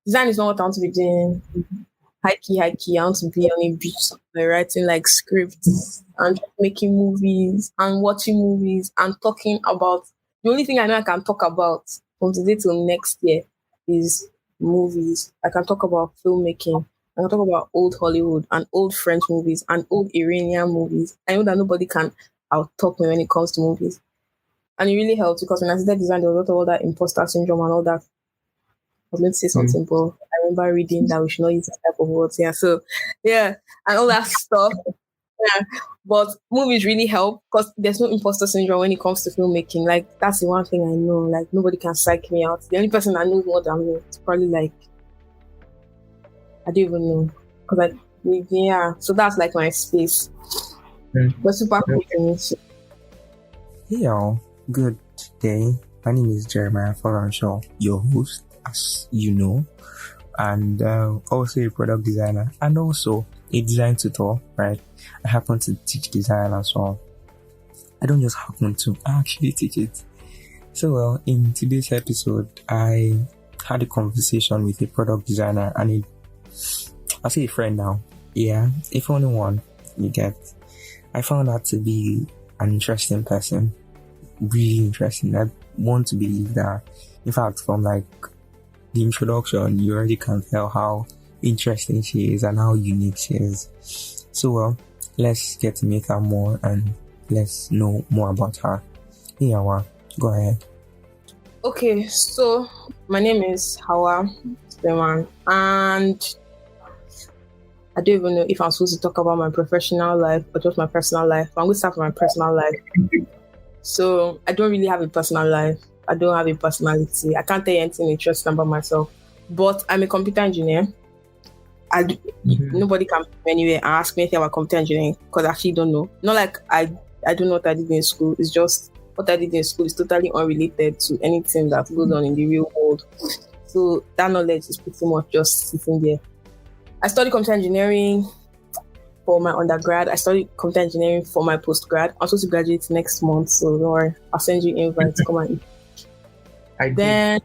design is not what I want to be doing. High key. I want to be on a beach somewhere, writing like scripts and making movies and watching movies and talking about. The only thing I know I can talk about from today till next year is movies. I can talk about filmmaking. I can talk about old Hollywood and old French movies and old Iranian movies. I know that nobody can out talk me when it comes to movies. And it really helped because when I started design, there was a lot of all that imposter syndrome and all that. I was going to say something, but I remember reading that we should not use that type of words. Yeah, so yeah, and all that stuff. Yeah, but movies really help because there's no imposter syndrome when it comes to filmmaking. Like that's the one thing I know. Like nobody can psych me out. The only person that knows more than me is probably like I don't even know because yeah. So that's like my space. But super cool to me. Hey y'all, good day. My name is Jeremiah Faranshaw, your host, as you know, and also a product designer and also a design tutor, right? I happen to teach design as well. I don't just happen to, I actually teach it. So well, in today's episode, I had a conversation with a product designer and I'll say a friend now. Yeah, if only one, you get. I found her to be an interesting person. Really interesting. I want to believe that. In fact, from like the introduction, you already can tell how interesting she is and how unique she is. So well, let's get to meet her more and let's know more about her. Hey Hauwa, go ahead. Okay, so my name is Hauwa and I don't even know if I'm supposed to talk about my professional life or just my personal life. I'm going to start with my personal life. So I don't really have a personal life. I don't have a personality. I can't tell you anything interesting about myself. But I'm a computer engineer. Nobody can come anywhere and ask me anything about computer engineering because I actually don't know. Not like I don't know what I did in school. It's just what I did in school is totally unrelated to anything that goes on in the real world. So that knowledge is pretty much just sitting there. I studied computer engineering for my undergrad. I studied computer engineering for my postgrad. I'm supposed to graduate next month, so don't worry. I'll send you invites to come and then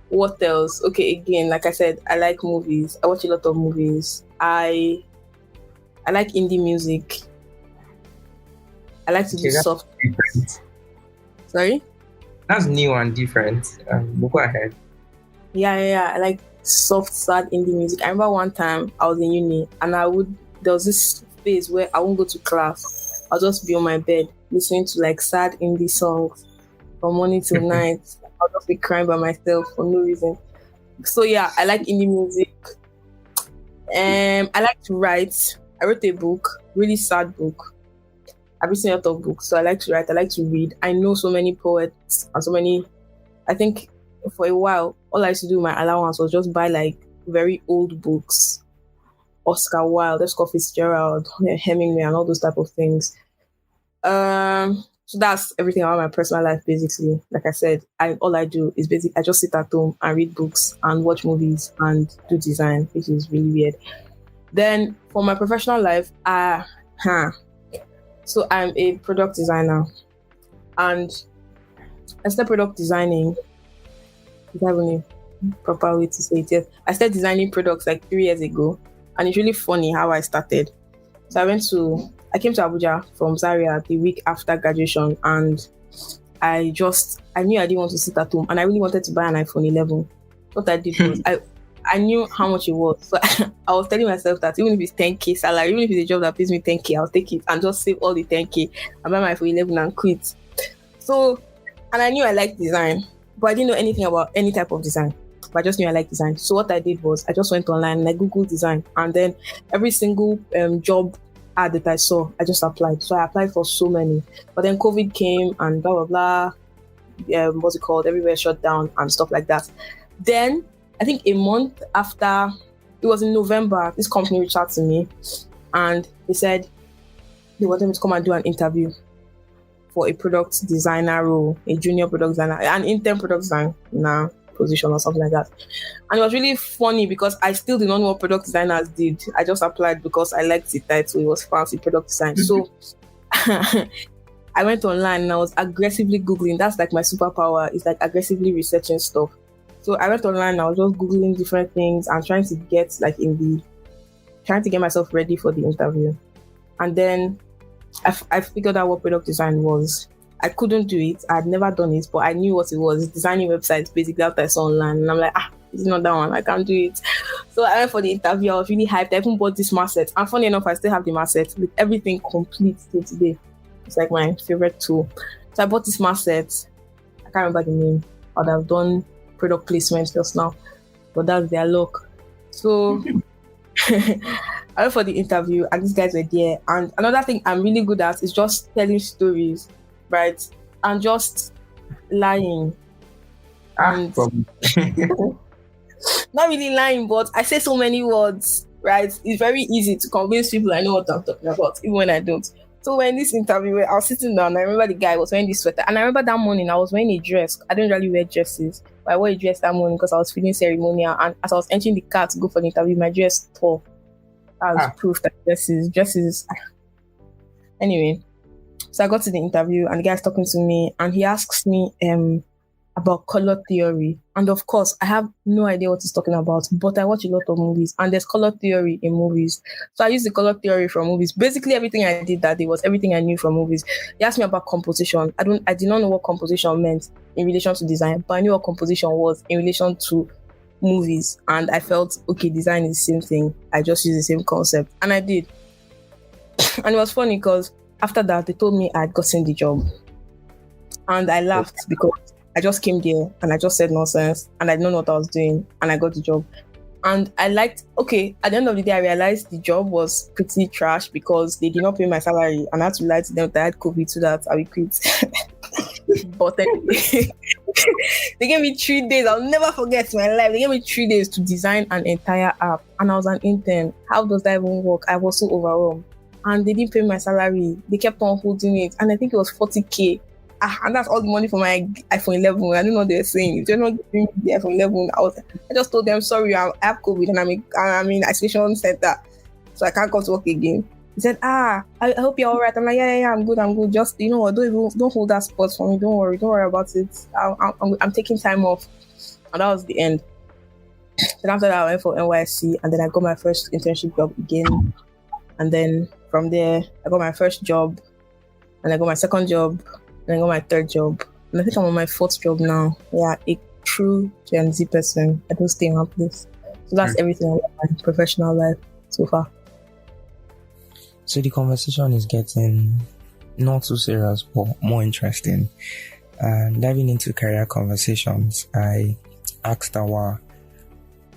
what else? Okay, again, like I said, I like movies. I watch a lot of movies. I like indie music. I like to do soft. Different. Sorry? That's new and different. Go ahead. Yeah. I like soft, sad indie music. I remember one time I was in uni and there was this phase where I won't go to class. I'll just be on my bed listening to like sad indie songs from morning till night. I'll just be crying by myself for no reason. So yeah, I like indie music. I like to write. I wrote a book, really sad book. I've written a lot of books, so I like to write. I like to read. I know so many poets and so many. I think for a while, all I used to do with my allowance was just buy like very old books, Oscar Wilde, Scott Fitzgerald, Hemingway, and all those type of things. So that's everything about my personal life, basically. Like I said, all I do is basically I just sit at home and read books and watch movies and do design, which is really weird. Then for my professional life, so I'm a product designer, and I started product designing. Is that even a proper way to say it? Yes. I started designing products like 3 years ago, and it's really funny how I started. So I came to Abuja from Zaria the week after graduation, and I knew I didn't want to sit at home, and I really wanted to buy an iPhone 11. What I did was I knew how much it was, so I was telling myself that even if it's 10k salary, even if it's a job that pays me 10k, I'll take it and just save all the 10k and buy my iPhone 11 and quit. So, and I knew I liked design, but I didn't know anything about any type of design. But I just knew I liked design. So what I did was I just went online and I Googled design, and then every single job ad that I saw, I just applied. So I applied for so many. But then COVID came and blah, blah, blah. What's it called? Everywhere shut down and stuff like that. Then I think a month after, it was in November, this company reached out to me and they said they wanted me to come and do an interview for a product designer role, a junior product designer, an intern product designer position or something like that. And it was really funny because I still did not know what product designers did. I just applied because I liked the title. It was fancy product design. So I went online and I was aggressively Googling. That's like my superpower. It's like aggressively researching stuff. So I went online. I was just googling different things and trying to get myself ready for the interview. And then I figured out what product design was. I couldn't do it. I had never done it, but I knew what it was. Designing websites, basically, after I saw online. And I'm like, it's not that one. I can't do it. So I went for the interview. I was really hyped. I even bought this mask set. And funny enough, I still have the mask set with everything complete till today. It's like my favorite tool. So I bought this mask set. I can't remember the name. I would have done product placement just now. But that's their luck. So I went for the interview and these guys were there. And another thing I'm really good at is just telling stories, right? And just lying. And not really lying, but I say so many words, right? It's very easy to convince people I know what I'm talking about, even when I don't. So when this interview, I was sitting down, I remember the guy was wearing this sweater. And I remember that morning I was wearing a dress. I don't really wear dresses, but I wore a dress that morning because I was feeling ceremonial. And as I was entering the car to go for the interview, my dress tore. That was proof that dresses. Anyway, so I got to the interview and the guy's talking to me and he asks me about color theory. And of course, I have no idea what he's talking about, but I watch a lot of movies and there's color theory in movies. So I use the color theory from movies. Basically, everything I did that day was everything I knew from movies. He asked me about composition. I did not know what composition meant in relation to design, but I knew what composition was in relation to movies. And I felt, okay, design is the same thing. I just use the same concept. And I did. And it was funny because after that, they told me I had gotten the job. And I laughed because I just came there and I just said nonsense and I didn't know what I was doing and I got the job. And I liked, at the end of the day, I realized the job was pretty trash because they did not pay my salary and I had to lie to them that I had COVID so that I would quit. But anyway, they gave me 3 days. I'll never forget my life. They gave me 3 days to design an entire app and I was an intern. How does that even work? I was so overwhelmed. And they didn't pay my salary. They kept on holding it. And I think it was 40K. And that's all the money for my iPhone 11. I don't know what they were saying. If they're not giving me the iPhone 11, I just told them, sorry, I have COVID and I'm in isolation center. So I can't come to work again. He said, I hope you're all right. I'm like, yeah, I'm good. Just, you know what, don't hold that spot for me. Don't worry about it. I'm taking time off. And that was the end. Then after that, I went for NYC and then I got my first internship job again. And then from there, I got my first job and I got my second job and I got my third job. And I think I'm on my fourth job now. Yeah, a true Gen Z person. I don't stay in one place. So that's everything about my professional life so far. So the conversation is getting not too serious, but more interesting. Diving into career conversations, I asked Hauwa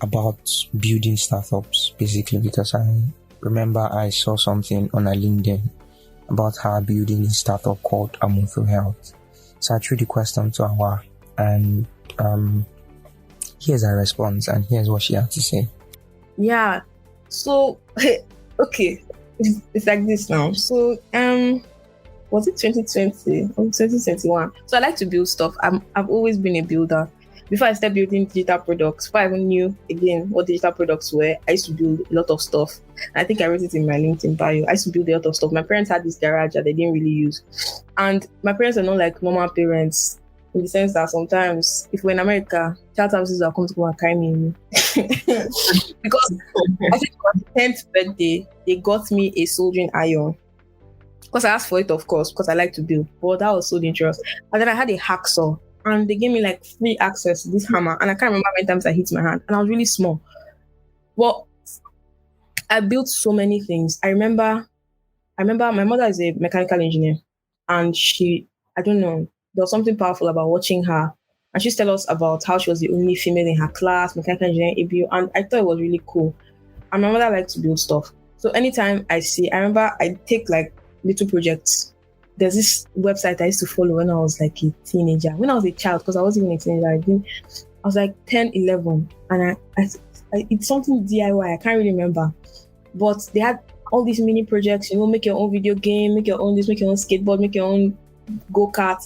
about building startups, basically, because I remember I saw something on her LinkedIn about her building a startup called Amufu Health. So I threw the question to Hauwa, and here's her response, and here's what she had to say. Yeah. So, okay. It's like this now. So, was it 2020 or 2021? So I like to build stuff. I've always been a builder. Before I started building digital products, before I even knew again what digital products were, I used to build a lot of stuff. I think I wrote it in my LinkedIn bio. I used to build a lot of stuff. My parents had this garage that they didn't really use. And my parents are not like normal parents in the sense that sometimes if we're in America, child services will come to go and carry me. Because I think on the 10th birthday, they got me a soldering iron. Because I asked for it, of course, because I like to build. But that was so dangerous. And then I had a hacksaw. And they gave me like free access to this hammer. And I can't remember how many times I hit my hand. And I was really small. Well, I built so many things. I remember my mother is a mechanical engineer. And I don't know, there was something powerful about watching her. And she used to tell us about how she was the only female in her class, mechanical engineering, ABU. And I thought it was really cool. And my mother liked to build stuff. So anytime I remember I take like little projects. There's this website I used to follow when I was like a teenager. When I was a child, because I wasn't even a teenager. I was like 10, 11. And I it's something DIY. I can't really remember. But they had all these mini projects, make your own video game, make your own this, make your own skateboard, make your own go-kart.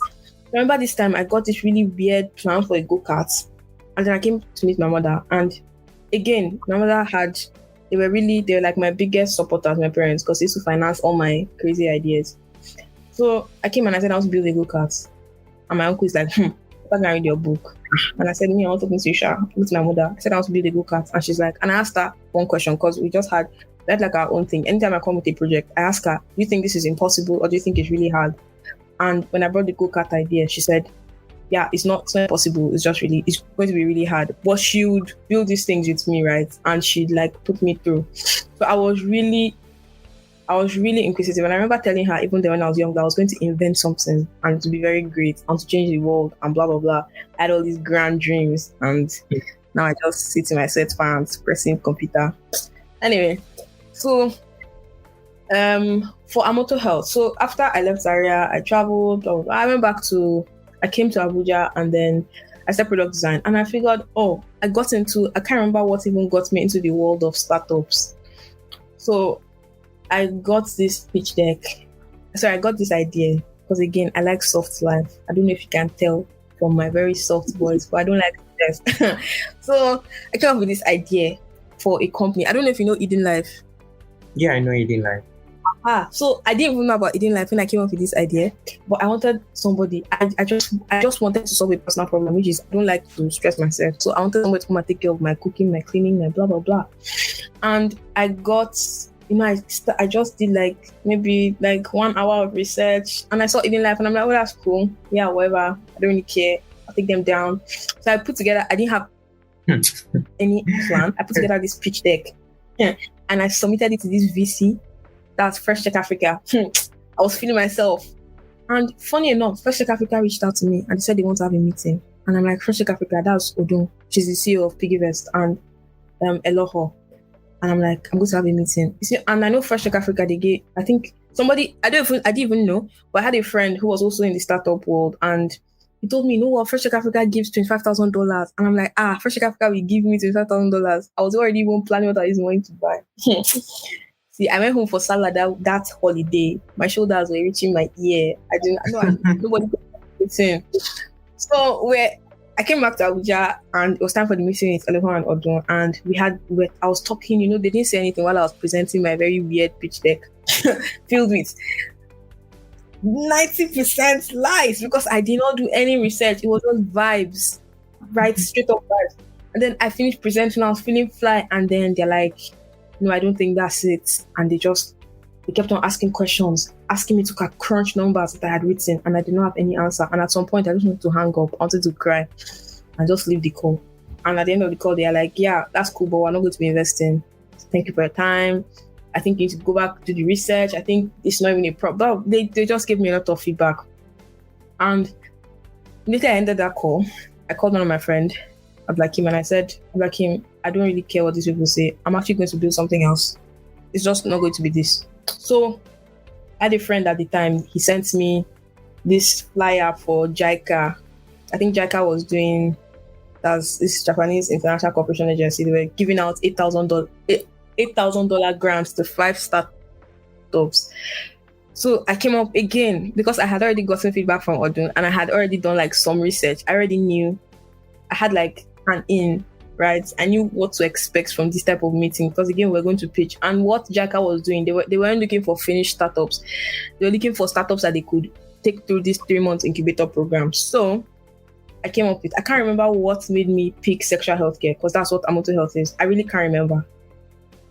I remember this time I got this really weird plan for a go-kart. And then I came to meet my mother. And again, my mother they were like my biggest supporters, my parents, because they used to finance all my crazy ideas. So I came and I said I want to build a go-kart. And my uncle is like, I can read your book. And I said, me, I want to meet you, Sha. With my mother. I said, I want to build a go-kart. And she's like, and I asked her one question because we had like our own thing. Anytime I come with a project, I ask her, do you think this is impossible or do you think it's really hard? And when I brought the go-kart idea, she said, yeah, it's not impossible. It's going to be really hard. But she would build these things with me, right? And she'd like put me through. So I was really inquisitive, and I remember telling her even then when I was young that I was going to invent something and to be very great and to change the world and blah blah blah. I had all these grand dreams, and now I just sit in my sweatpants pressing computer. Anyway, so for Amoto Health, so after I left Zaria, I traveled. Blah, blah, blah. I came to Abuja, and then I started product design, and I figured, I can't remember what even got me into the world of startups. So I got this pitch deck. So I got this idea because again, I like soft life. I don't know if you can tell from my very soft voice, but I don't like this. So I came up with this idea for a company. I don't know if you know Eden Life. Yeah, I know Eden Life. So I didn't even know about Eden Life when I came up with this idea, but I wanted somebody. I just wanted to solve a personal problem, which is I don't like to stress myself. So I wanted somebody to come and take care of my cooking, my cleaning, my blah blah blah. And I got. I just did maybe 1 hour of research, and I saw Eden Life, and I'm like, oh, that's cool. Yeah, whatever. I don't really care. I'll take them down. So I didn't have any plan. I put together this pitch deck, and I submitted it to this VC. That's Fresh Tech Africa. I was feeling myself. And funny enough, Fresh Tech Africa reached out to me, and they said they want to have a meeting. And I'm like, Fresh Tech Africa, that's Odun. She's the CEO of Piggyvest and Eloho. And I'm like, I'm going to have a meeting. You see, and I know Fresh Tech Africa, they gave, I think somebody, I didn't even know, but I had a friend who was also in the startup world, and he told me, you know what, Fresh Tech Africa gives $25,000. And I'm like, Fresh Tech Africa will give me $25,000. I was already even planning what I was going to buy. See, I went home for Salah that holiday. My shoulders were reaching my ear. Nobody could listen. So I came back to Abuja, and it was time for the meeting with Eloho and Odun, and I was talking, they didn't say anything while I was presenting my very weird pitch deck filled with 90% lies because I did not do any research. It was just vibes, right? Straight up vibes. And then I finished presenting, I was feeling fly, and then they're like, no, I don't think that's it. And they kept on asking questions, asking me to crunch numbers that I had written, and I did not have any answer. And at some point, I just wanted to hang up, I wanted to cry, and just leave the call. And at the end of the call, they are like, yeah, that's cool, but we're not going to be investing. Thank you for your time. I think you need to go back to the research. I think it's not even a problem. They just gave me a lot of feedback. And later I ended that call. I called one of my friend, Ablakim, and I said, Ablakim, I don't really care what these people say. I'm actually going to build something else. It's just not going to be this. So I had a friend at the time. He sent me this flyer for JICA. I think JICA was doing, that's this Japanese International Cooperation Agency. They were giving out $8,000 grants to 5 startups. So I came up again because I had already gotten feedback from Odun, and I had already done some research. I already knew. I had an in, right? I knew what to expect from this type of meeting because again, we're going to pitch. And what JICA was doing, they weren't looking for finished startups. They were looking for startups that they could take through this 3-month incubator program. So I came up with, I can't remember what made me pick sexual healthcare because that's what Amoto Health is. I really can't remember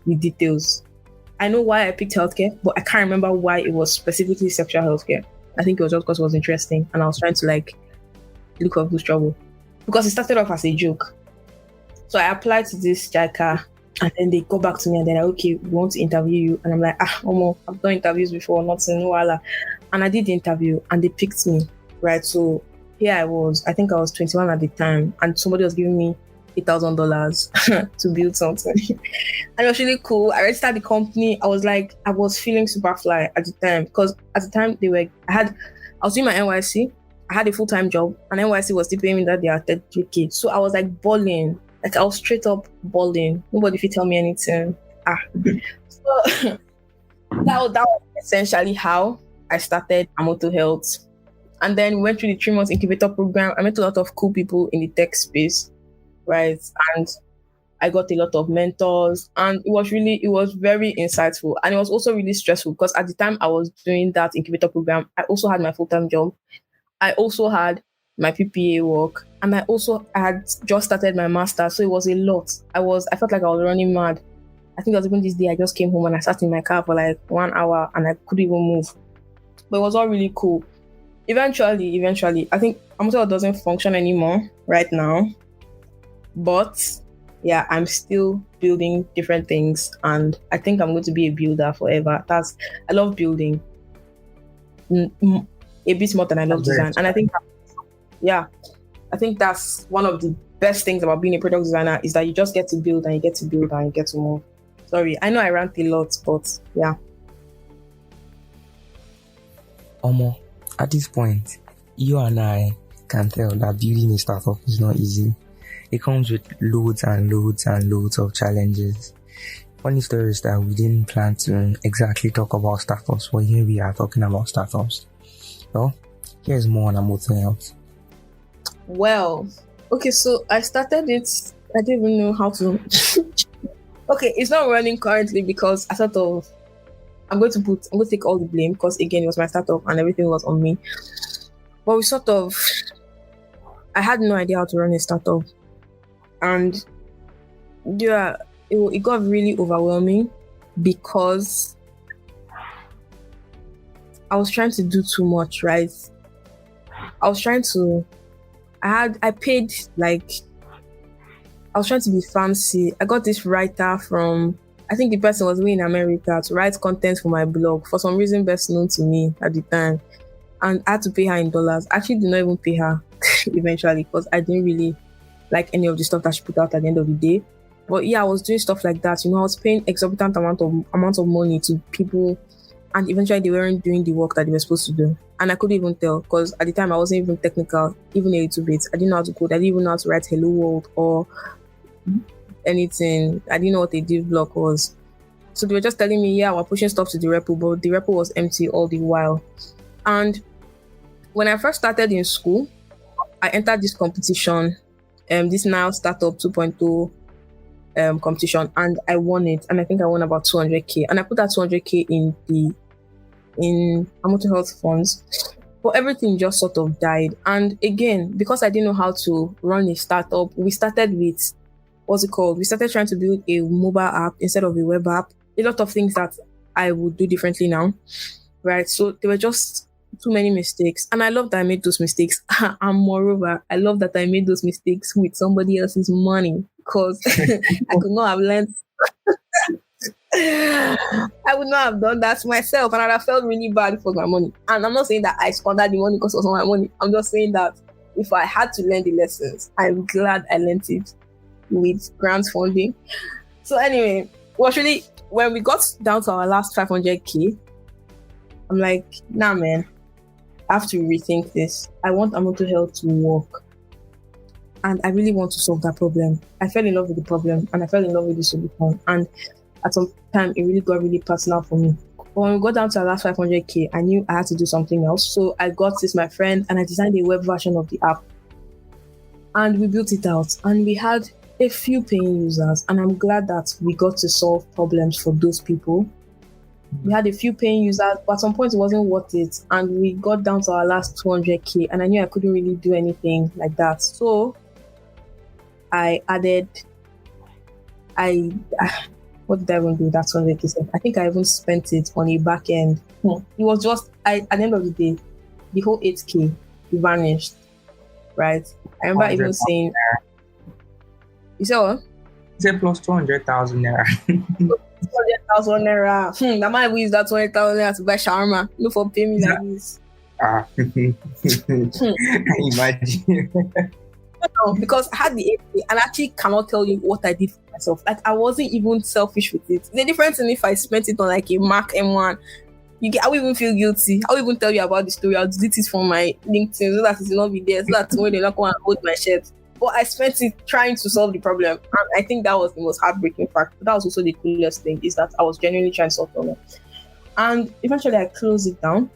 the details. I know why I picked healthcare, but I can't remember why it was specifically sexual healthcare. I think it was just because it was interesting and I was trying to look up who's trouble. Because it started off as a joke. So I applied to this JICA, and then they go back to me and they're like, okay, we want to interview you. And I'm like, I've done interviews before, nothing, no wala. And I did the interview and they picked me, right? So here I was, I think I was 21 at the time, and somebody was giving me $8,000 to build something. And it was really cool. I registered the company. I was feeling super fly at the time because at the time I was doing my NYC. I had a full-time job, and NYC was still paying me that they are 33K. So I was balling. I was straight up balling. Nobody could tell me anything. So that was essentially how I started Amoto Health. And then we went through the 3-month incubator program. I met a lot of cool people in the tech space, right? And I got a lot of mentors, and it was very insightful. And it was also really stressful because at the time I was doing that incubator program, I also had my full-time job. I also had my PPA work, and I had just started my master, so it was a lot. I felt like I was running mad. I think it was even this day I just came home and I sat in my car for like 1 hour and I couldn't even move. But it was all really cool. Eventually, I think Amotel doesn't function anymore right now. But yeah, I'm still building different things, and I think I'm going to be a builder forever. I love building a bit more than I love design. And I think that's one of the best things about being a product designer, is that you just get to build and you get to build and you get to move. Sorry, I know I rant a lot, but yeah. Omo, at this point, you and I can tell that building a startup is not easy. It comes with loads and loads and loads of challenges. Funny story is that we didn't plan to exactly talk about startups, but here we are talking about startups. So, here's more on Amotel Health. Well, okay, so I started it. I didn't even know how to. Okay, it's not running currently because I'm going to take all the blame, because again, it was my startup and everything was on me. But I had no idea how to run a startup. And yeah, it got really overwhelming because I was trying to do too much, right? I was trying to be fancy. I got this writer from, I think the person was in America, to write content for my blog, for some reason best known to me at the time. And I had to pay her in dollars. I actually did not even pay her eventually, because I didn't really like any of the stuff that she put out at the end of the day. But yeah, I was doing stuff like that. I was paying exorbitant amount of money to people, and eventually they weren't doing the work that they were supposed to do. And I couldn't even tell, because at the time I wasn't even technical, even a little bit. I didn't know how to code. I didn't even know how to write Hello World or anything. I didn't know what a div block was. So they were just telling me, yeah, we're pushing stuff to the repo, but the repo was empty all the while. And when I first started in school, I entered this competition, this now Startup 2.0 competition, and I won it. And I think I won about 200k. And I put that 200k in Amotel Health funds. But everything just sort of died. And again, because I didn't know how to run a startup, we started with, we started trying to build a mobile app instead of a web app. A lot of things that I would do differently now, right? So there were just too many mistakes. And I love that I made those mistakes. And moreover, I love that I made those mistakes with somebody else's money, because I could not have learned. I would not have done that myself, and I'd have felt really bad for my money. And I'm not saying that I squandered the money because it was my money. I'm just saying that if I had to learn the lessons, I'm glad I learned it with grant funding. So anyway, actually, when we got down to our last 500k, I'm like, nah, man, I have to rethink this. I want Amotel Health to work, and I really want to solve that problem. I fell in love with the problem, and I fell in love with the solution. And at some time, it really got really personal for me. But when we got down to our last 500k, I knew I had to do something else. So I got my friend, and I designed a web version of the app. And we built it out, and we had a few paying users. And I'm glad that we got to solve problems for those people. We had a few paying users, but at some point it wasn't worth it. And we got down to our last 200k, and I knew I couldn't really do anything like that. So I added, what did I even do with that 200k? I think I even spent it on a back end. It was just, at the end of the day, the whole 8k vanished, right? I remember even saying, you said what? You said plus 200,000 naira. 200,000 naira. That might use that 200,000 naira to buy shawarma. No for pay me like this. Can you imagine? No, because I had the 8k, and I actually cannot tell you what I did for myself. Like, I wasn't even selfish with it. The difference in if I spent it on like a Mac M1, I will even feel guilty. I will even tell you about the story. I'll delete it from my LinkedIn so that it will not be there, so that when they not come and hold my shirt. But I spent it trying to solve the problem, and I think that was the most heartbreaking part. But that was also the coolest thing, is that I was genuinely trying to solve the problem. And eventually I closed it down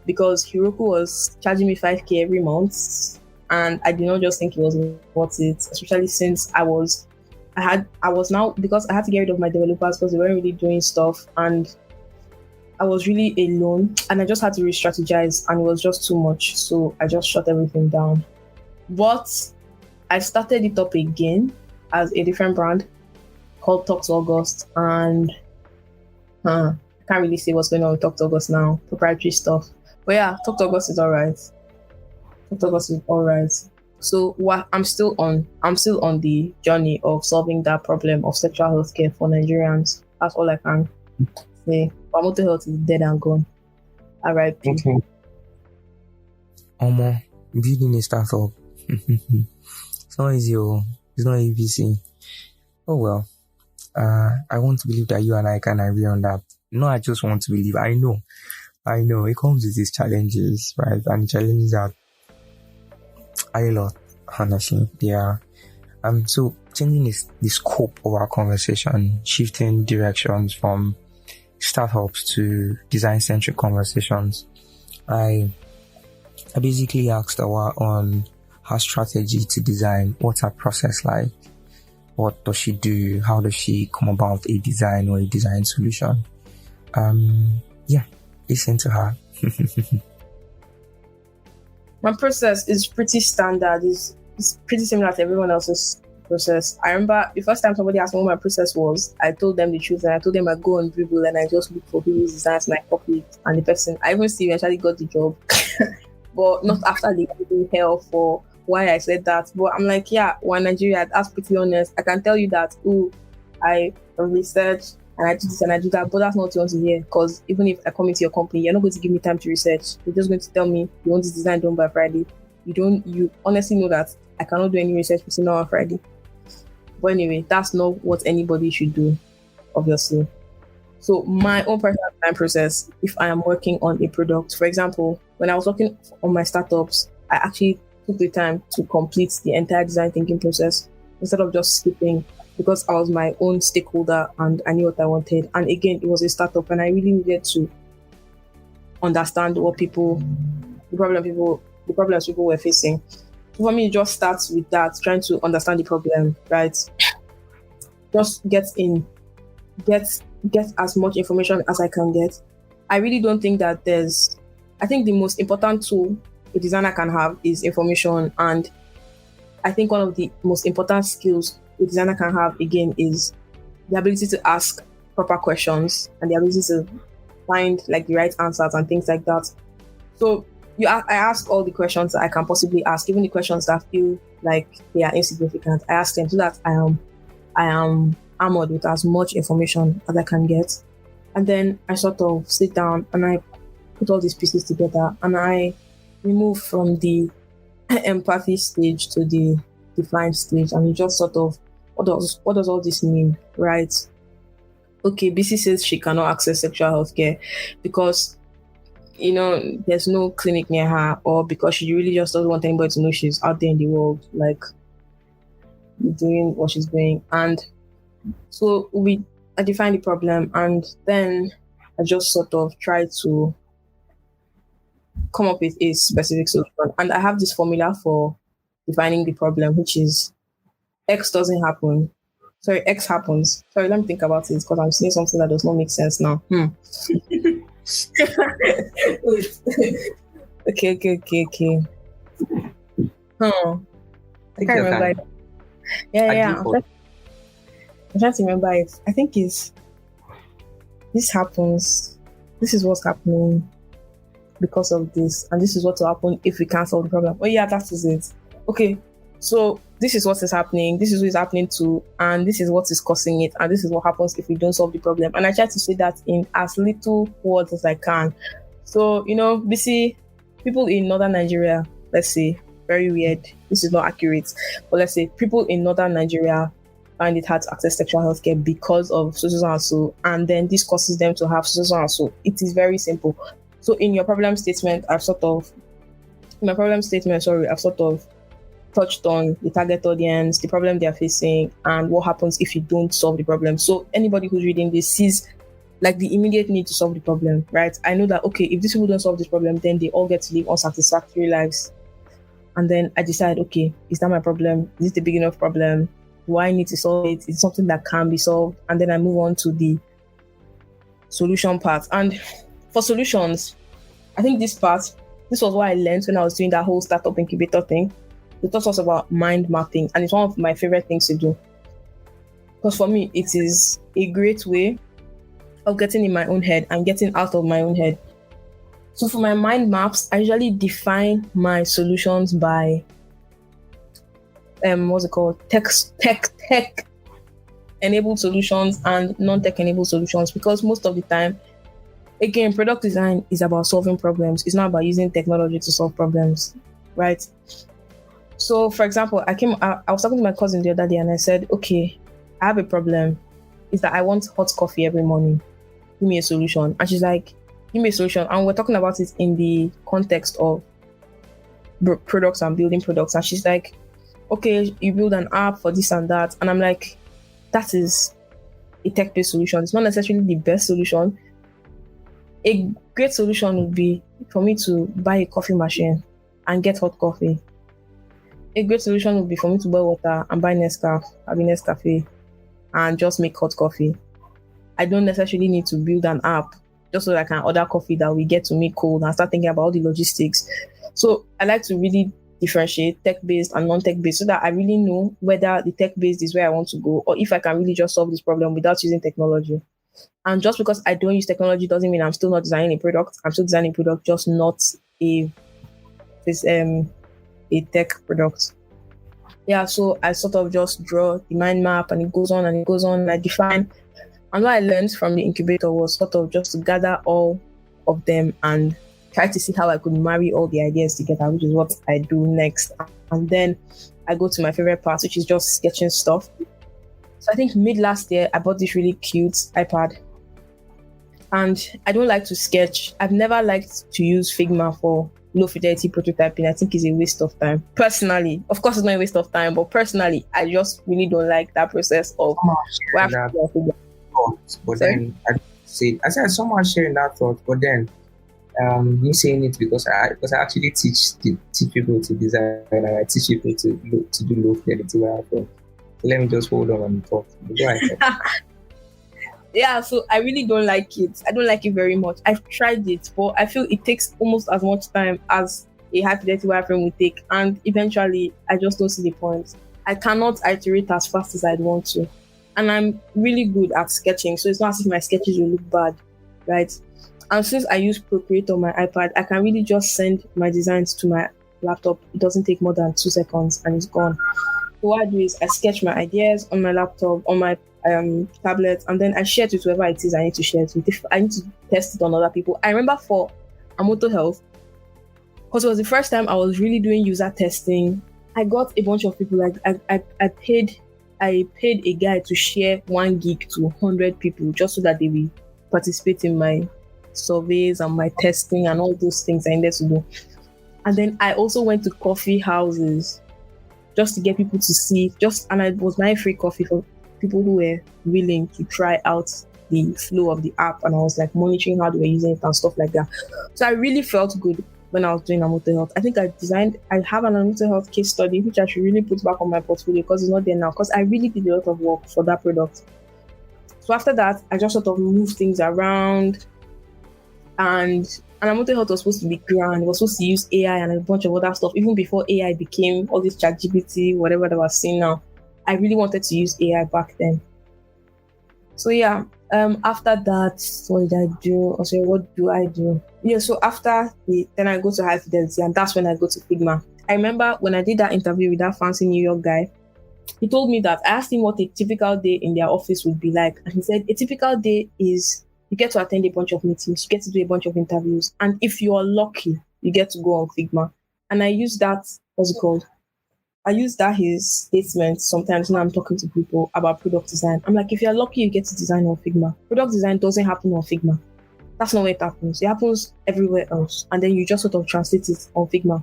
because Heroku was charging me 5k every month, and I did not just think it was worth it, especially since because I had to get rid of my developers because they weren't really doing stuff, and I was really alone and I just had to re-strategize and it was just too much. So I just shut everything down. But I started it up again as a different brand called Talk to August. And I can't really say what's going on with Talk to August now, proprietary stuff. But yeah, Talk to August is all right. Talk to August is all right. So what I'm still on the journey of solving that problem of sexual health care for Nigerians. That's all I can say. But mental health is dead and gone. R.I.P. Okay. Building a startup. It's not easy. It's not easy. Oh well. I want to believe that you and I can agree on that. No, I just want to believe. I know. It comes with its challenges, right? And the challenges are a lot, honestly. Yeah. So changing the scope of our conversation, shifting directions from startups to design-centric conversations. I basically asked Hauwa on her strategy to design. What's her process like? What does she do? How does she come about a design or a design solution? Yeah, listen to her. My process is pretty standard. It's pretty similar to everyone else's process. I remember the first time somebody asked me what my process was, I told them the truth and I told them I go on Google and I just look for people's designs and I copy it. And the person, I even see eventually got the job, but not after they gave me hell for why I said that. But I'm like, yeah, one Nigeria, that's pretty honest. I can tell you that, I researched and I do this and I do that, but that's not what you want to hear. Because even if I come into your company, you're not going to give me time to research. You're just going to tell me you want this design done by Friday. You honestly know that I cannot do any research between now and Friday. But anyway, that's not what anybody should do, obviously. So my own personal design process, if I am working on a product, for example, when I was working on my startups, I actually took the time to complete the entire design thinking process instead of just skipping, because I was my own stakeholder and I knew what I wanted. And again, it was a startup and I really needed to understand the problems people were facing. So for me, it just starts with that, trying to understand the problem, right? Just get as much information as I can get. I really don't think that I think the most important tool a designer can have is information. And I think one of the most important skills a designer can have, again, is the ability to ask proper questions and the ability to find like the right answers and things like that. So I ask all the questions that I can possibly ask, even the questions that feel like they are insignificant. I ask them so that I am armored with as much information as I can get. And then I sort of sit down and I put all these pieces together and I remove from the empathy stage to the define stage, and you just sort of, what does all this mean, right? Okay, BC says she cannot access sexual health care because there's no clinic near her, or because she really just doesn't want anybody to know she's out there in the world, like doing what she's doing. And so I define the problem, and then I just sort of try to come up with a specific solution. And I have this formula for defining the problem, which is X happens. Sorry, let me think about it, because I'm saying something that does not make sense now. Okay. I can't remember it. Yeah. I'm trying to remember it. I think this happens. This is what's happening because of this, and this is what will happen if we can't solve the problem. Oh yeah, that is it. Okay, so this is what is happening. This is what is happening to, and this is what is causing it, and this is what happens if we don't solve the problem. And I try to say that in as little words as I can. So BC people in northern Nigeria, let's say, very weird. This is not accurate, but let's say people in northern Nigeria find it hard to access sexual health care because of so and so, and then this causes them to have so and so. It is very simple. So in your problem statement, I've sort of touched on the target audience, the problem they're facing, and what happens if you don't solve the problem. So anybody who's reading this sees like the immediate need to solve the problem, right? I know that, okay, if these people don't solve this problem, then they all get to live unsatisfactory lives. And then I decide, okay, is that my problem? Is it a big enough problem? Do I need to solve it? It's something that can be solved. And then I move on to the solution part. And for solutions, I think this was what I learned when I was doing that whole startup incubator thing. They taught us about mind mapping, and it's one of my favorite things to do. Because for me, it is a great way of getting in my own head and getting out of my own head. So for my mind maps, I usually define my solutions by tech enabled solutions and non-tech enabled solutions, because most of the time, again, product design is about solving problems. It's not about using technology to solve problems, right? So for example, I was talking to my cousin the other day and I said, okay, I have a problem. Is that I want hot coffee every morning. Give me a solution. And she's like, give me a solution. And we're talking about it in the context of products and building products. And she's like, okay, you build an app for this and that. And I'm like, that is a tech-based solution. It's not necessarily the best solution. A great solution would be for me to buy a coffee machine and get hot coffee. A great solution would be for me to boil water and buy Nescafe and just make hot coffee. I don't necessarily need to build an app just so that I can order coffee that we get to make cold and start thinking about all the logistics. So I like to really differentiate tech-based and non-tech-based so that I really know whether the tech-based is where I want to go or if I can really just solve this problem without using technology. And just because I don't use technology doesn't mean I'm still not designing a product. I'm still designing a product, just not a tech product. Yeah, so I sort of just draw the mind map and it goes on and it goes on and I define. And what I learned from the incubator was sort of just to gather all of them and try to see how I could marry all the ideas together, which is what I do next. And then I go to my favorite part, which is just sketching stuff. So I think mid last year, I bought this really cute iPad. And I don't like to sketch. I've never liked to use Figma for low fidelity prototyping. I think it's a waste of time. Personally, of course it's not a waste of time, but personally, I just really don't like that process of but then I said someone sharing that thought, but then me saying it because I actually teach people to design and I teach people to do low fidelity wireframe. So let me just hold on and talk. Go ahead. Yeah, so I really don't like it. I don't like it very much. I've tried it, but I feel it takes almost as much time as a high fidelity wireframe would take, and eventually I just don't see the point. I cannot iterate as fast as I'd want to. And I'm really good at sketching, so it's not as if my sketches will look bad, right? And since I use Procreate on my iPad, I can really just send my designs to my laptop. It doesn't take more than 2 seconds and it's gone. So what I do is I sketch my ideas on my laptop, on my tablet, and then I share it with whoever it is I need to share it with. If I need to test it on other people. I remember for Amoto Health, because it was the first time I was really doing user testing, I got a bunch of people. Like I paid a guy to share 1 gig to 100 people just so that they will participate in my surveys and my testing and all those things I needed to do. And then I also went to coffee houses just to get people to see, and I was buying free coffee for people who were willing to try out the flow of the app, and I was like monitoring how they were using it and stuff like that. So I really felt good when I was doing Amoto Health. I think I have an Amoto Health case study, which I should really put back on my portfolio because it's not there now, because I really did a lot of work for that product. So after that, I just sort of moved things around, and Amoto Health was supposed to be grand. It was supposed to use AI and a bunch of other stuff, even before AI became all this ChatGPT, whatever that was seeing now. I really wanted to use AI back then. So yeah, after that, what did I do? Also, what do I do? Yeah, so then I go to high fidelity, and that's when I go to Figma. I remember when I did that interview with that fancy New York guy, he told me that I asked him what a typical day in their office would be like. And he said, a typical day is you get to attend a bunch of meetings, you get to do a bunch of interviews. And if you are lucky, you get to go on Figma. And I use that, I use that his statement sometimes when I'm talking to people about product design. I'm like, if you're lucky, you get to design on Figma. Product design doesn't happen on Figma. That's not where it happens. It happens everywhere else. And then you just sort of translate it on Figma.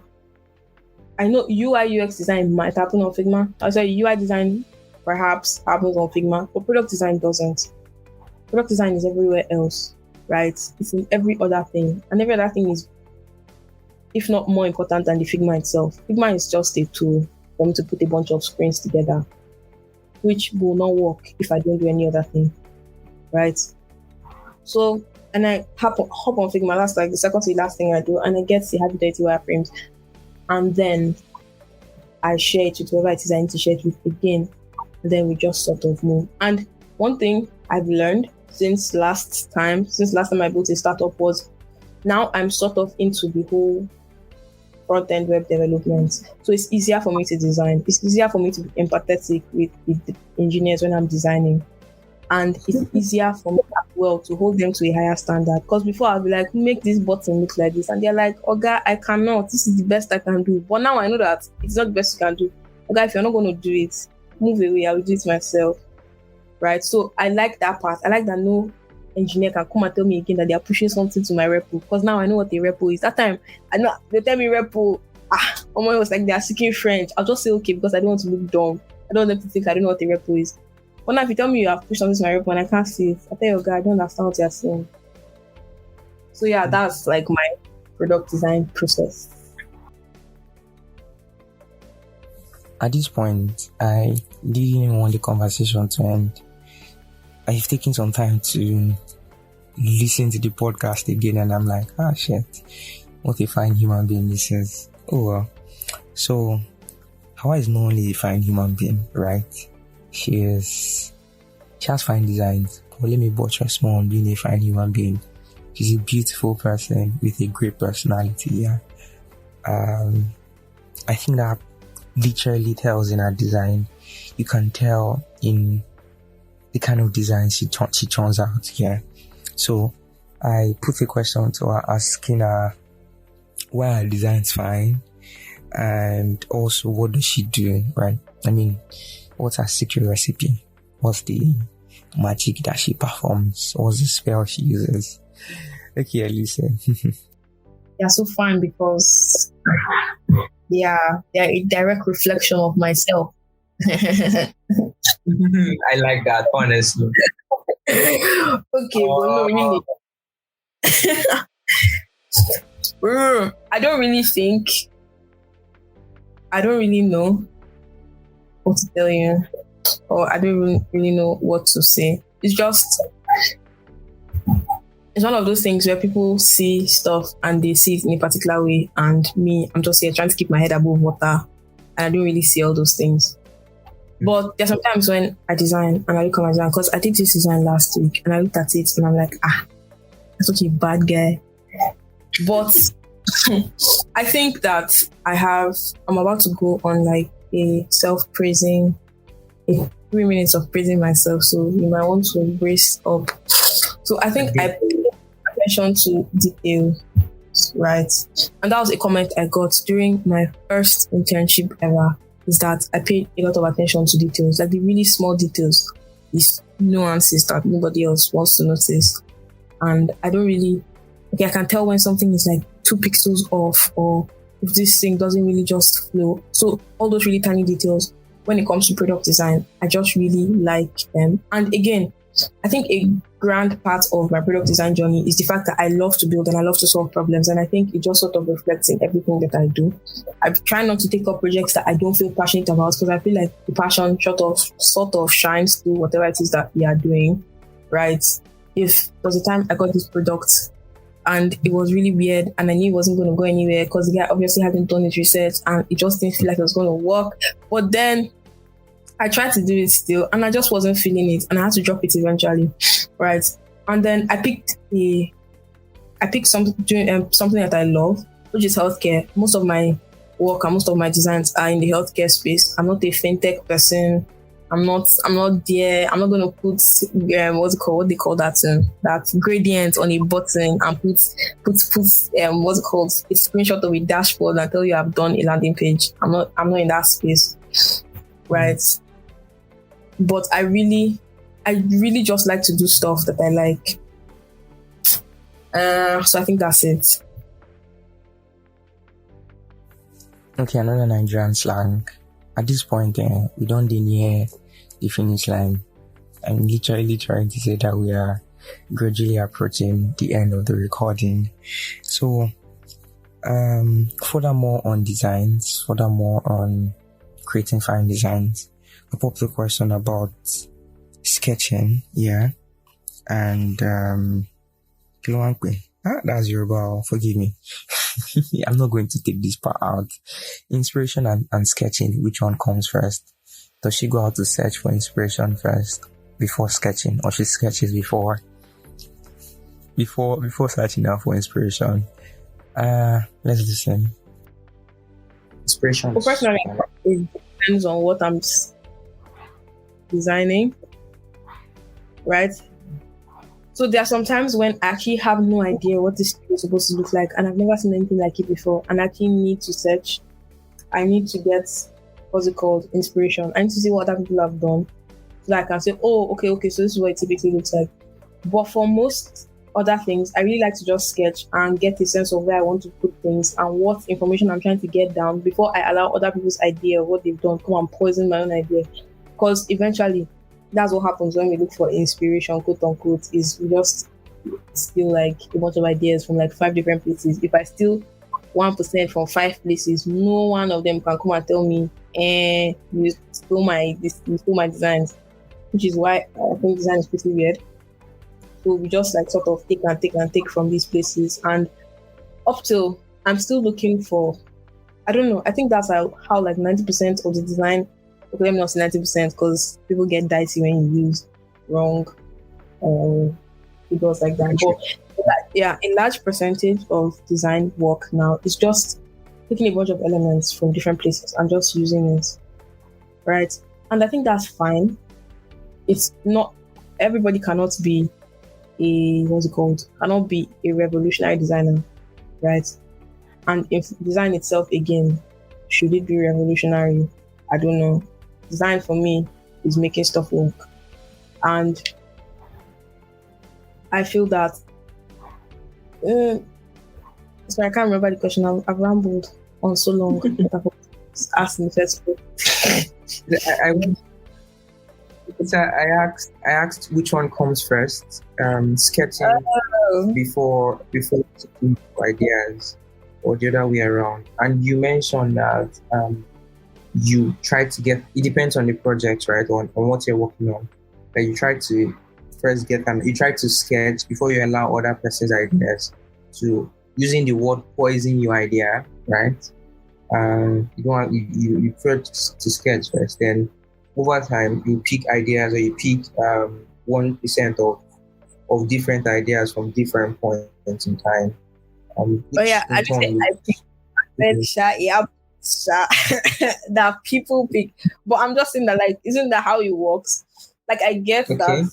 I know UI UX design might happen on Figma. UI design perhaps happens on Figma, but product design doesn't. Product design is everywhere else, right? It's in every other thing. And every other thing is, if not more important than the Figma itself. Figma is just a tool for me to put a bunch of screens together, which will not work if I don't do any other thing, right? So, and I hop on Figma. That's like the second to the last thing I do, and I get the happy dirty wireframes, and then I share it with whoever it is I need to share it with again. And then we just sort of move. And one thing I've learned since last time I built a startup was now I'm sort of into the whole front-end web development. So it's easier for me to design. It's easier for me to be empathetic with the engineers when I'm designing. And it's easier for me as well to hold them to a higher standard. Because before I'll be like, make this button look like this. And they're like, Oga, I cannot. This is the best I can do. But now I know that it's not the best you can do. Oga, if you're not going to do it, move away. I will do it myself. Right? So I like that part. I like that no engineer can come and tell me again that they are pushing something to my repo. Because now I know what a repo is. That time, I know they tell me repo. Someone was like, they are speaking French. I'll just say, okay, because I don't want to look dumb. I don't want them to think I don't know what a repo is. But now if you tell me you have pushed something to my repo and I can't see it, I tell you, God, I don't understand what you're saying. So yeah, that's like my product design process. At this point, I didn't want the conversation to end. I've taken some time to listen to the podcast again, and I'm like, shit, what a fine human being this is. Oh well. So, Hauwa is not only a fine human being, right? She has fine designs, but let me buttress more on being a fine human being. She's a beautiful person with a great personality, yeah. I think that literally tells in her design. You can tell in the kind of design she turns out, yeah. So, I put a question to her asking her why her design's fine, and also what does she do, right? I mean, what's her secret recipe? What's the magic that she performs? What's the spell she uses? Okay, listen. They're so fun because they are a direct reflection of myself. I like that, honestly. Okay, but no, really. I don't really know what to tell you, or I don't really know what to say. It's one of those things where people see stuff and they see it in a particular way, and me, I'm just here trying to keep my head above water, and I don't really see all those things. But there's sometimes when I design and I look at my design, because I did this design last week and I looked at it and I'm like, I'm such a bad guy. But I think that I'm about to go on like a self-praising, 3 minutes of praising myself. So you might want to brace up. So I think I pay attention to detail, right? And that was a comment I got during my first internship ever, is that I paid a lot of attention to details, like the really small details, these nuances that nobody else wants to notice. And I can tell when something is like 2 pixels off, or if this thing doesn't really just flow. So all those really tiny details, when it comes to product design, I just really like them. And again, I think a grand part of my product design journey is the fact that I love to build and I love to solve problems. And I think it just sort of reflects in everything that I do. I try not to take up projects that I don't feel passionate about, because I feel like the passion sort of shines through whatever it is that we are doing, right? If there was a time I got this product and it was really weird and I knew it wasn't going to go anywhere because the guy obviously hadn't done his research and it just didn't feel like it was going to work. But then I tried to do it still and I just wasn't feeling it and I had to drop it eventually, right? And then I picked something that I love, which is healthcare. Most of my work and most of my designs are in the healthcare space. I'm not a fintech person. I'm not there. I'm not going to put what they call that gradient on a button and put a screenshot of a dashboard and tell you I've done a landing page. I'm not in that space, right? But I really just like to do stuff that I like. So I think that's it. Okay, another Nigerian slang. At this point, we don't near the finish line. I'm literally trying to say that we are gradually approaching the end of the recording. So, furthermore on designs, furthermore on creating fine designs, I popped a question about sketching, yeah, and Kilowankwe. That's Yoruba. Forgive me. I'm not going to take this part out. Inspiration and sketching. Which one comes first? Does she go out to search for inspiration first before sketching, or she sketches before searching out for inspiration? Let's listen. Inspiration. Well, personally, it depends on what I'm designing, right? So there are some times when I actually have no idea what this is supposed to look like, and I've never seen anything like it before, and I actually need to search. I need to get, what's it called, inspiration. I need to see what other people have done, so that I can say, oh, okay, so this is what it typically looks like. But for most other things, I really like to just sketch and get a sense of where I want to put things and what information I'm trying to get down before I allow other people's idea of what they've done come and poison my own idea. Because eventually, that's what happens when we look for inspiration, quote unquote, is we just steal like a bunch of ideas from like 5 different places. If I steal 1% from 5 places, no one of them can come and tell me, you stole my designs, which is why I think design is pretty weird. So we just like sort of take from these places, and up till I'm still looking for, I don't know, I think that's how like 90% of the design, okay, let me not say 90% because people get dicey when you use wrong figures like that. But yeah, a large percentage of design work now is just taking a bunch of elements from different places and just using it, right? And I think that's fine. It's not, everybody cannot be cannot be a revolutionary designer, right? And if design itself, again, should it be revolutionary? I don't know. Design for me is making stuff work. And I feel that, so I can't remember the question. I've rambled on so long that I've asked in the first place. I asked which one comes first, sketching before ideas, or the other way around. And you mentioned that you try to get, it depends on the project, right? On what you're working on. That you try to first get them. You try to sketch before you allow other person's ideas to, using the word poison your idea, right? You don't want, you prefer to sketch first, then over time, you pick ideas, or you pick 1% of different ideas from different points in time. I that people pick. But I'm just saying that, like, isn't that how it works? Like, I get that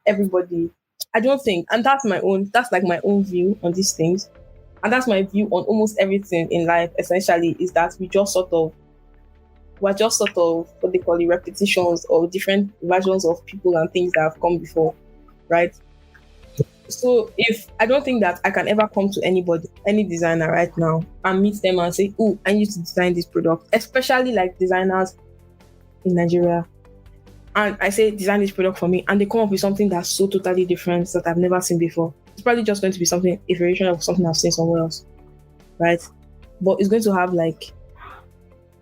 everybody. I don't think, and that's like my own view on these things. And that's my view on almost everything in life, essentially, is that we're just sort of what they call it, repetitions or different versions of people and things that have come before, right? So I don't think that I can ever come to anybody, any designer right now, and meet them and say, oh, I need to design this product, especially like designers in Nigeria. And I say, design this product for me, and they come up with something that's so totally different that I've never seen before. It's probably just going to be something, a variation of something I've seen somewhere else, right? But it's going to have like,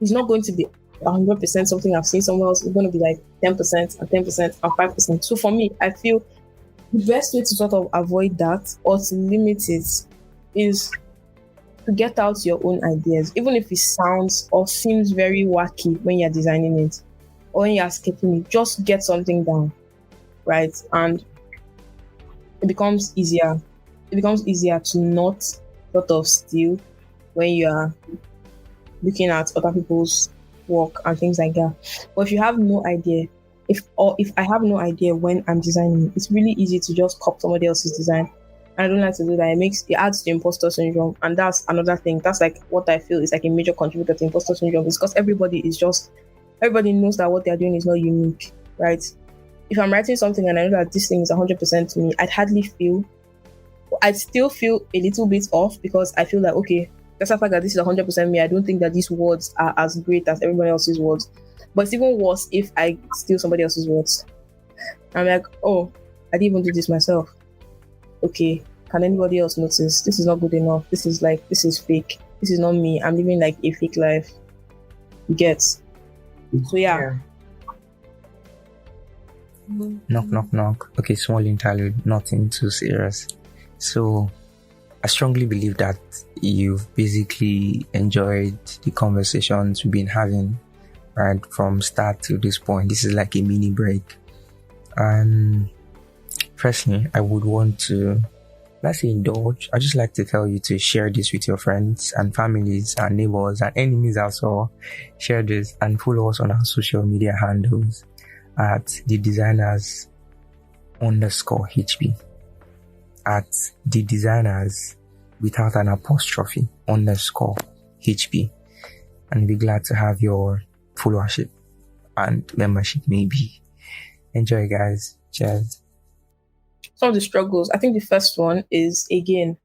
it's not going to be 100% something I've seen somewhere else. It's going to be like 10% and 10% and 5%. So for me, I feel the best way to sort of avoid that or to limit it is to get out your own ideas, even if it sounds or seems very wacky when you're designing it or when you're sketching it. Just get something down, right? And it becomes easier. It becomes easier to not sort of steal when you are looking at other people's work and things like that. But if you have no idea, if I have no idea when I'm designing, it's really easy to just copy somebody else's design. And I don't like to do that. It adds to imposter syndrome, and that's another thing. That's like what I feel is like a major contributor to imposter syndrome, is because everybody knows that what they're doing is not unique, right? If I'm writing something and I know that this thing is 100% to me, I'd still feel a little bit off, because I feel like, okay, that's the fact that this is 100% me. I don't think that these words are as great as everybody else's words. But it's even worse if I steal somebody else's words. I'm like, oh, I didn't even do this myself. Okay, can anybody else notice? This is not good enough. This is fake. This is not me. I'm living like a fake life. You get? So yeah. Knock. Okay, small interlude. Nothing too serious. So I strongly believe that you've basically enjoyed the conversations we've been having, right, from start to this point. This is like a mini break. And firstly, I would want to, let's say, indulge. I'd just like to tell you to share this with your friends and families and neighbors and enemies also. Share this and follow us on our social media handles at the designers _HB. At the designers without an apostrophe _HB. And be glad to have your followership and membership maybe. Enjoy, guys. Cheers. Some of the struggles, I think the first one is, again,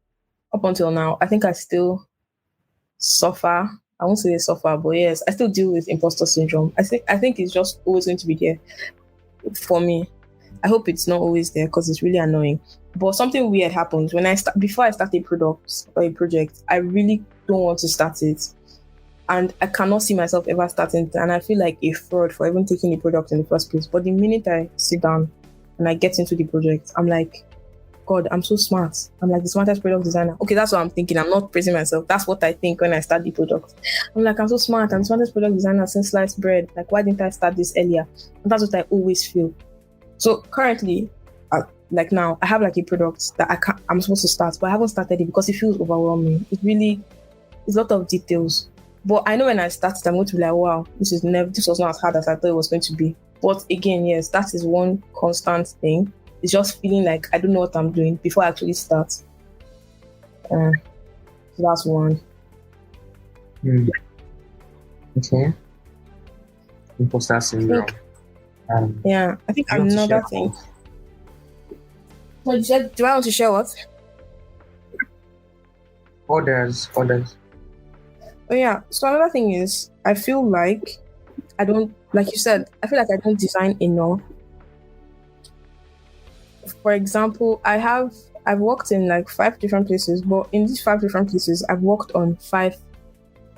up until now, I think I still suffer. I won't say suffer, but yes, I still deal with imposter syndrome. I think it's just always going to be there for me. I hope it's not always there because it's really annoying. But something weird happens when before I start a product or a project, I really don't want to start it. And I cannot see myself ever starting it. And I feel like a fraud for even taking the product in the first place. But the minute I sit down and I get into the project, I'm like, God, I'm so smart. I'm like the smartest product designer. Okay, that's what I'm thinking. I'm not praising myself. That's what I think when I start the product. I'm like, I'm so smart. I'm the smartest product designer since sliced bread. Like, why didn't I start this earlier? And that's what I always feel. So currently, like now, I have like a product that I'm supposed to start, but I haven't started it because it feels overwhelming. It's a lot of details. But I know when I start it, I'm going to be like, wow, this was not as hard as I thought it was going to be. But again, yes, that is one constant thing. It's just feeling like I don't know what I'm doing before I actually start. So that's one. Okay. Imposter syndrome. I think another thing. What you said? Do I want to share what? Others. Oh yeah. So another thing is, I feel like I don't, like you said, I feel like I don't design enough. For example, I've worked in like 5 different places, but in these 5 different places, I've worked on 5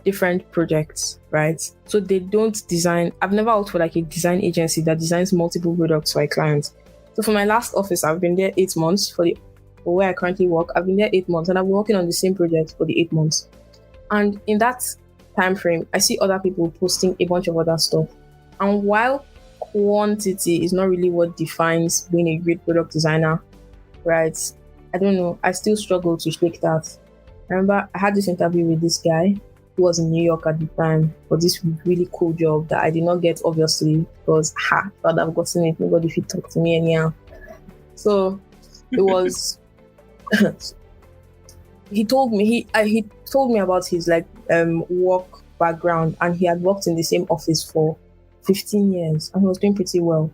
different projects, right? So they don't design. I've never worked for like a design agency that designs multiple products for a client. So for my last office, I've been there 8 months. For where I currently work, I've been there 8 months, and I've been working on the same project for the 8 months. And in that time frame, I see other people posting a bunch of other stuff. And while quantity is not really what defines being a great product designer, right? I don't know. I still struggle to shake that. I remember I had this interview with this guy who was in New York at the time for this really cool job that I did not get, obviously, because thought I've gotten it. Nobody should talk to me anyhow. So it was. He told me about his work background, and he had worked in the same office for 15 years and he was doing pretty well.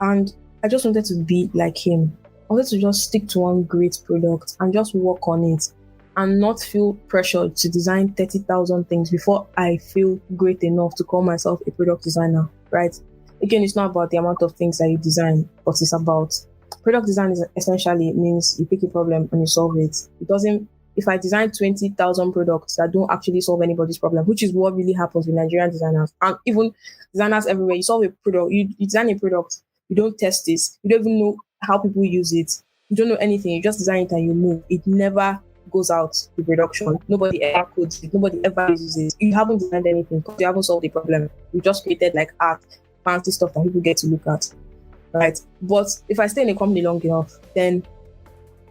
And I just wanted to be like him. I wanted to just stick to one great product and just work on it and not feel pressured to design 30,000 things before I feel great enough to call myself a product designer, right? Again, it's not about the amount of things that you design, but it's about product design is essentially, it means you pick a problem and you solve it. It doesn't, if I design 20,000 products that don't actually solve anybody's problem, which is what really happens with Nigerian designers and even designers everywhere, you solve a product, you design a product, you don't test this, you don't even know how people use it, you don't know anything, you just design it and you move. It never goes out to production. Nobody ever codes it, nobody ever uses it. You haven't designed anything because you haven't solved the problem. You just created like art, fancy stuff that people get to look at, right? But if I stay in a company long enough, then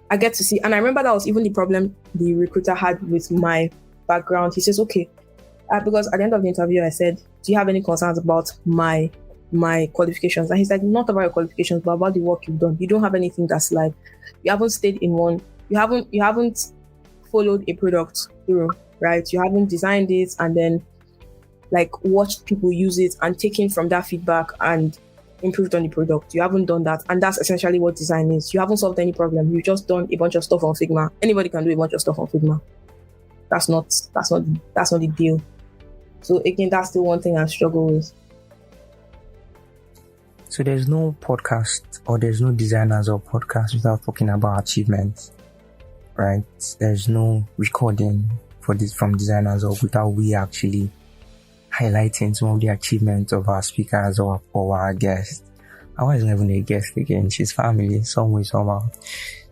I get to see, and I remember that was even the problem the recruiter had with my background. He says, okay, because at the end of the interview, I said, do you have any concerns about my qualifications? And he's like, not about your qualifications, but about the work you've done. You don't have anything that's like, you haven't stayed in one, you haven't followed a product through, right? You haven't designed it and then like watched people use it and taken from that feedback and improved on the product. You haven't done that, and that's essentially what design is. You haven't solved any problem. You've just done a bunch of stuff on Figma. Anybody can do a bunch of stuff on Figma. That's not the deal. So again, that's the one thing I struggle with. So there's no podcast or there's no designers or podcast without talking about achievements, right? There's no recording for this from designers or without we actually highlighting some of the achievements of our speakers or our guests. Hauwa is not even a guest again. She's family, some way, somehow.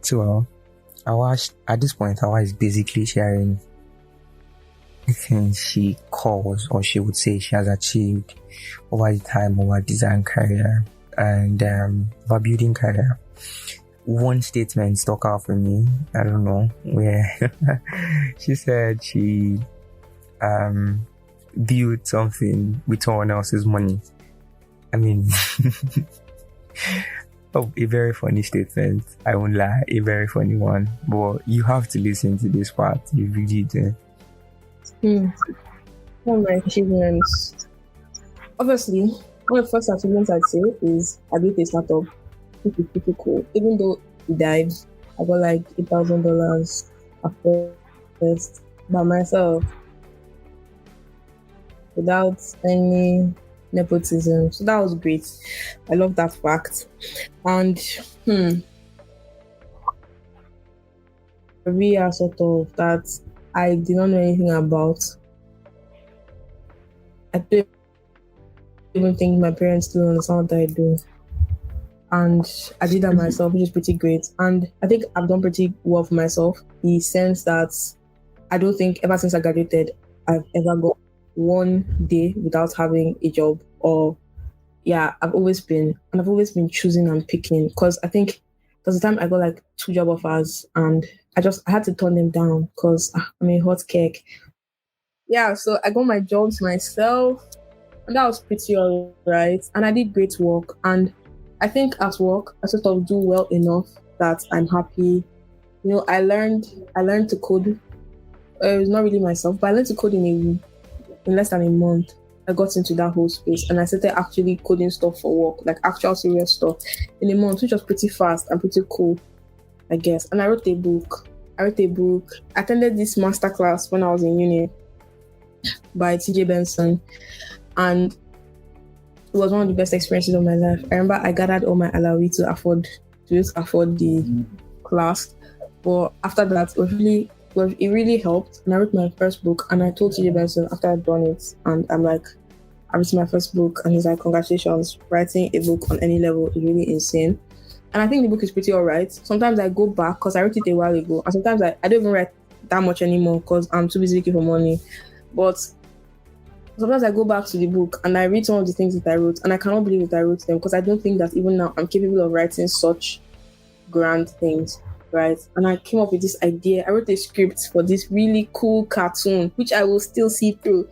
So at this point, Hauwa is basically sharing the things she calls, or she would say she has achieved over the time of her design career and her building career. One statement stuck out for me, I don't know, where she said she built something with someone else's money. I mean, oh, a very funny statement. I won't lie, a very funny one. But you have to listen to this part. You really do. One of my achievements. Obviously, one of the first achievements I'd say is I built a startup, which is pretty cool. Even though it died, I got like $8,000 at first by myself without any nepotism. So that was great. I love that fact. And career sort of that I did not know anything about. I don't even think my parents still understand what I do. And I did that myself, which is pretty great. And I think I've done pretty well for myself in the sense that I don't think ever since I graduated, I've ever got one day without having a job. Or I've always been choosing and picking, because I think there was a time I got like 2 job offers and I had to turn them down because I'm a hot cake. Yeah, so I got my jobs myself and that was pretty alright. And I did great work, and I think at work I sort of do well enough that I'm happy. You know, I learned to code. It was not really myself, but I learned to code in less than a month. I got into that whole space and I started actually coding stuff for work, like actual serious stuff in a month, which was pretty fast and pretty cool, I guess. And I wrote a book. I attended this masterclass when I was in uni by TJ Benson, and it was one of the best experiences of my life. I remember I gathered all my alawi to afford the class, but after that it really helped. And I wrote my first book, and I told TJ Benson after I'd done it, and I'm like, I wrote my first book, and he's like, congratulations, writing a book on any level is really insane. And I think the book is pretty alright. Sometimes I go back because I wrote it a while ago, and sometimes I don't even write that much anymore because I'm too busy looking for money. But sometimes I go back to the book and I read some of the things that I wrote, and I cannot believe that I wrote them, because I don't think that even now I'm capable of writing such grand things, right? And I came up with this idea. I wrote a script for this really cool cartoon, which I will still see through.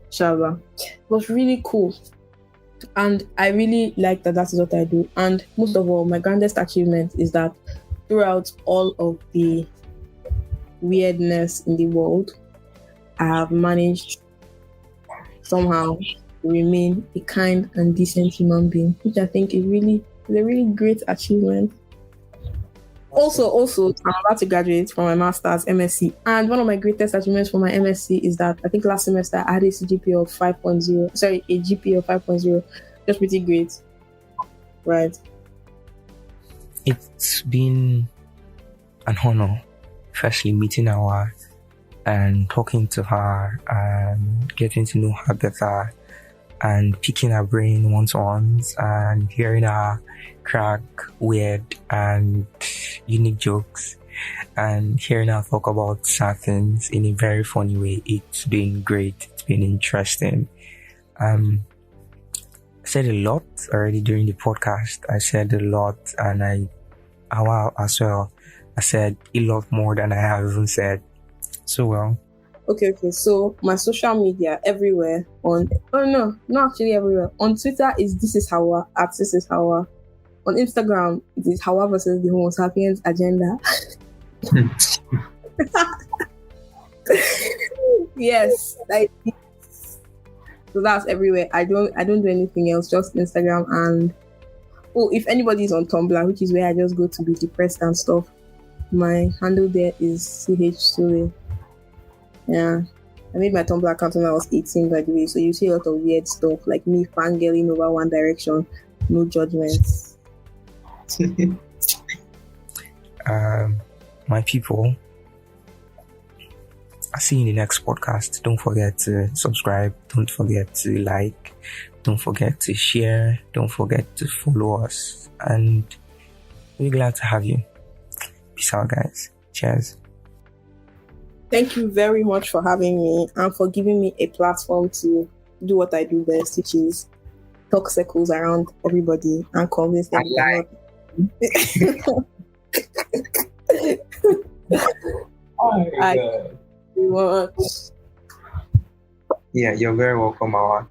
Inshallah. It was really cool. And I really like that is what I do. And most of all, my grandest achievement is that throughout all of the weirdness in the world, I have managed somehow to remain a kind and decent human being, which I think is a really great achievement. Also, I'm about to graduate from my master's MSc, and one of my greatest achievements for my MSc is that I think last semester I had a GPA of 5.0. Just pretty great, right? It's been an honor, firstly meeting Hauwa and talking to her and getting to know her better and picking her brain once and hearing her crack weird and unique jokes and hearing her talk about sad things in a very funny way. It's been great. It's been interesting. I said a lot already during the podcast. I said a lot, and Hauwa as well, I said a lot more than I have even said. So well. Okay. So my social media everywhere not actually everywhere. On Twitter is This Is Hauwa, at This Is Hauwa. On Instagram, it is Hauwa versus the homosapiens agenda. Yes, so that's everywhere. I don't do anything else, just Instagram. And if anybody's on Tumblr, which is where I just go to be depressed and stuff, my handle there is CH Yeah, I made my Tumblr account when I was 18, by the way. So you see a lot of weird stuff, like me fangirling over One Direction. No judgments. My people, I'll see you in the next podcast. Don't forget to subscribe. Don't forget to like. Don't forget to share. Don't forget to follow us. And we're glad to have you. Peace out, guys. Cheers. Thank you very much for having me and for giving me a platform to do what I do best, which is talk circles around everybody and convince them that Oh my God. very much. Yeah, you're very welcome, Hauwa.